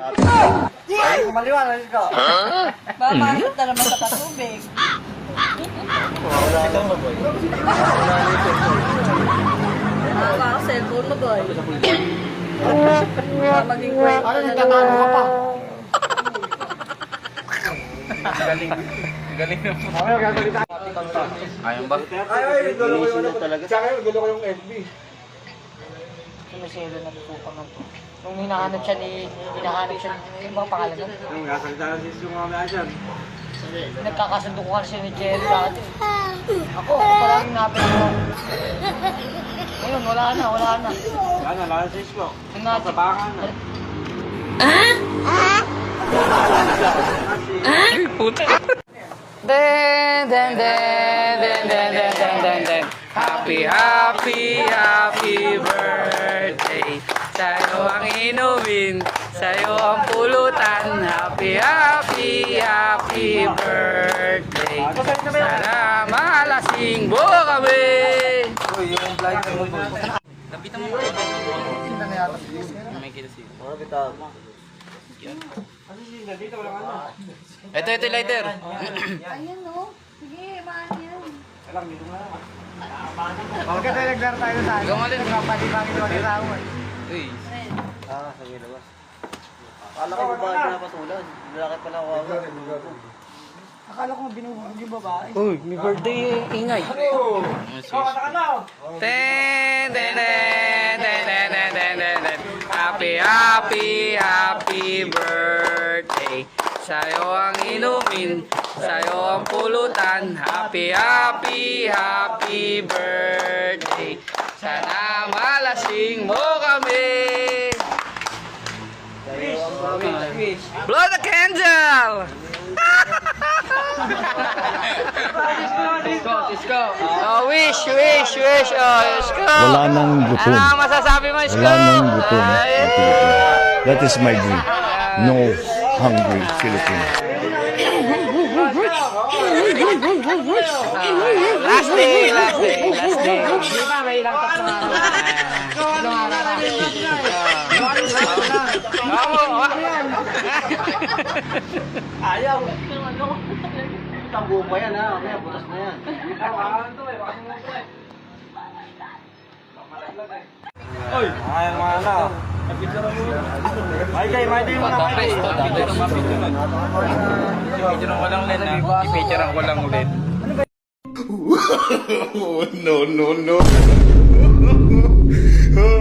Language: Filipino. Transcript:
Ay, kumaliwanag ko. Mamanot na naman sa patubig. Wala lang mo, boy. Wala ka cellphone mo, boy. Maging great. Ano, nagtatalo ka pa? Galing na po. Okay, gagalita. Ayaw ba? Ay, gulo ko yung talaga. Sa akin, gulo ko yung FB. Sumisilo na po pa nga po. Nung hinahanap siya ni yung mga pangalan nun. Yung gasalita na sis yung mga dyan. Nagkakasundo ko kasi ni Jerry dati. Ako parang napin ko. Ngayon, wala na. Ano, wala sis ko. Yung nati. Sa baka na. Puta. Den. Happy birthday. Sa'yo ang inumin, sa'yo ang pulutan. Happy birthday. Sana malasing mo kami. Uy, yung flight mo po. Lapitan mo kayo. Sino na yata? May kita siya. Mga bitaw. Ano siya? Dito walang ano. Ito, lighter. Ayan o. Sige, maan yan. Alam, dito nga. Huwag ka tayo naglaro tayo sa akin. Ikaw nga din. Nagpapalibangin naman yung tao eh. Uy. Sa labas. Akala ko ba pinapatulan? Lalaki pala ako. Akala ko binubugbog yung babae. Uy, may birthday ingay. Happy birthday. Sa'yo ang inumin, sa'yo ang pulutan. Happy birthday. Sana malasing mo kami. Blow the candle! Oh, wish. Oh, Isko. Wala nang gutom. Ano ang masasabi mo, Isko? Wala nang gutom. Ay. ang Pilipino. That is my dream. No hungry Filipino. Last day. Di ba, may ilang tatlo nga. Ayaw. Tambo pa yan ha. Mamaya butas na yan. Oy! Ayaw mga na. May day mo na. I-picture ko lang ulit. I-picture ko lang ulit. No.